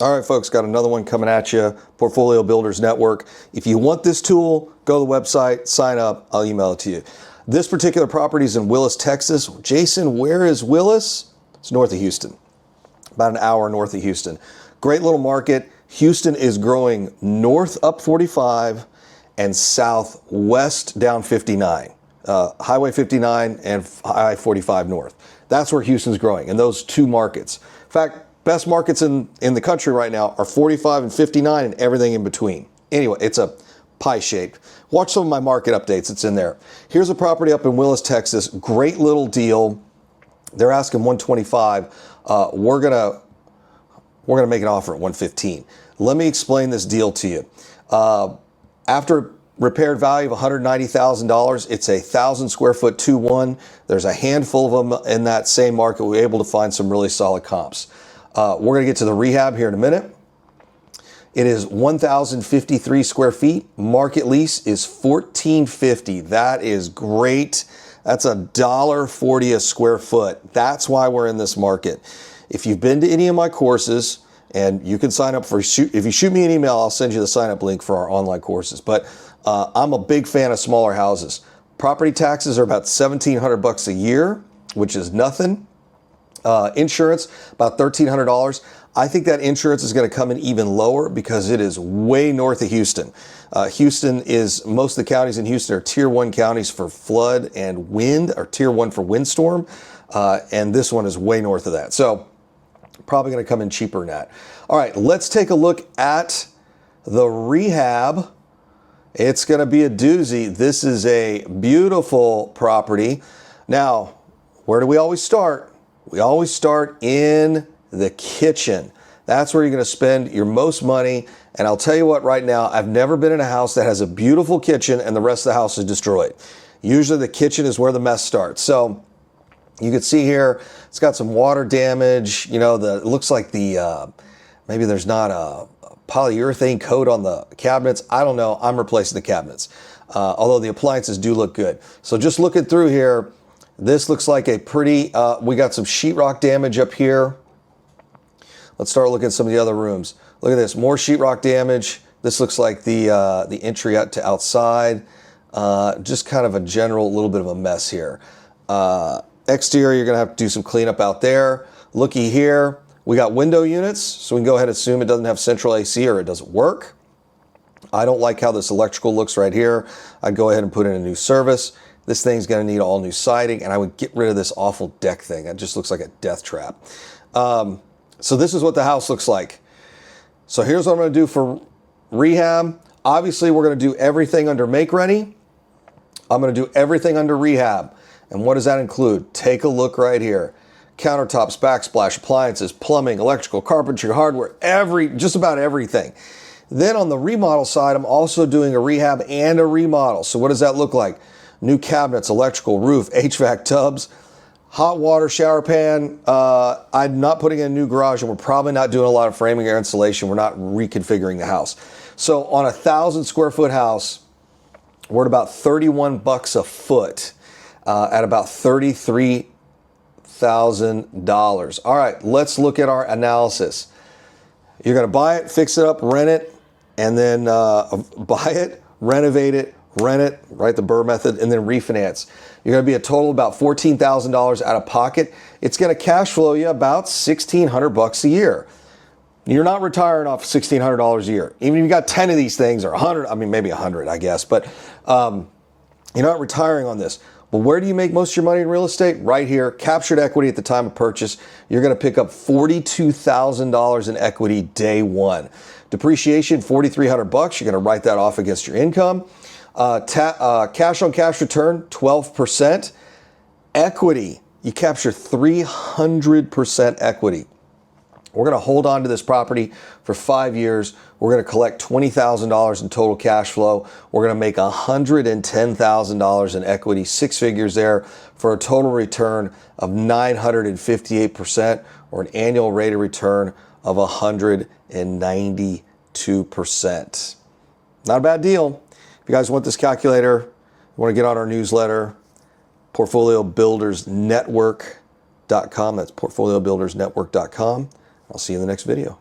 All right, folks, got another one coming at you, Portfolio Builders Network. If you want this tool, go to the website, sign up, I'll email it to you. This particular property is in Willis, Texas. Jason, where is Willis? It's north of Houston, about an hour north of Houston. Great little market. Houston is growing north up 45 and southwest down 59. Highway 59 and I-45 north. That's where Houston's growing, in those two markets. In fact, best markets in the country right now are 45 and 59 and everything in between. Anyway, it's a pie shape. Watch some of my market updates. It's in there. Here's a property up in Willis, Texas. Great little deal. They're asking 125. We're gonna make an offer at 115. Let me explain this deal to you. After repaired value of $190,000, it's a 1,000 square foot 2-1. There's a handful of them in that same market. We were able to find some really solid comps. We're going to get to the rehab here in a minute. It is 1,053 square feet. Market lease is $1,450. That is great. That's $1.40 a square foot. That's why we're in this market. If you've been to any of my courses, and you can sign up for, if you shoot me an email, I'll send you the sign up link for our online courses. But I'm a big fan of smaller houses. Property taxes are about $1,700 a year, which is nothing. Insurance, about $1,300. I think that insurance is going to come in even lower because it is way north of Houston. Houston is, most of the counties in Houston are tier 1 counties for flood and wind, or tier 1 for windstorm. And this one is way north of that. So probably going to come in cheaper than that. All right, let's take a look at the rehab. It's going to be a doozy. This is a beautiful property. Now, where do we always start? We always start in the kitchen. That's where you're going to spend your most money. And I'll tell you what, right now, I've never been in a house that has a beautiful kitchen and the rest of the house is destroyed. Usually the kitchen is where the mess starts. So you can see here, it's got some water damage. You know, it looks like maybe there's not a polyurethane coat on the cabinets. I don't know. I'm replacing the cabinets. Although the appliances do look good. So just looking through here, this looks like a pretty, we got some sheetrock damage up here. Let's start looking at some of the other rooms. Look at this, more sheetrock damage. This looks like the entry out to outside. Just kind of a general little bit of a mess here. Exterior, you're gonna have to do some cleanup out there. Looky here, we got window units, so we can go ahead and assume it doesn't have central AC or it doesn't work. I don't like how this electrical looks right here. I'd go ahead and put in a new service. This thing's gonna need all new siding, and I would get rid of this awful deck thing. It just looks like a death trap. So this is what the house looks like. So here's what I'm gonna do for rehab. Obviously, we're gonna do everything under make ready. I'm gonna do everything under rehab. And what does that include? Take a look right here. Countertops, backsplash, appliances, plumbing, electrical, carpentry, hardware, just about everything. Then on the remodel side, I'm also doing a rehab and a remodel. So what does that look like? New cabinets, electrical, roof, HVAC tubs, hot water shower pan. I'm not putting in a new garage, and we're probably not doing a lot of framing or insulation. We're not reconfiguring the house. So on a 1,000 square foot house, we're at about $31 a foot, at about $33,000. All right, let's look at our analysis. You're going to buy it, fix it up, rent it, and then buy it, renovate it, rent it, right, the BRRRR method, and then refinance. You're going to be a total of about $14,000 out of pocket. It's going to cash flow you about $1,600 a year. You're not retiring off $1,600 a year. Even if you got 10 of these things, or 100, I mean, maybe 100, I guess, but you're not retiring on this. But where do you make most of your money in real estate? Right here, captured equity at the time of purchase. You're going to pick up $42,000 in equity day one. Depreciation, $4,300. You're going to write that off against your income. Cash on cash return, 12%. Equity, you capture 300% equity. We're going to hold on to this property for 5 years. We're going to collect $20,000 in total cash flow. We're going to make $110,000 in equity, 6 figures there, for a total return of 958%, or an annual rate of return of 192%. Not a bad deal. If you guys want this calculator, you want to get on our newsletter, portfoliobuildersnetwork.com. That's portfoliobuildersnetwork.com. I'll see you in the next video.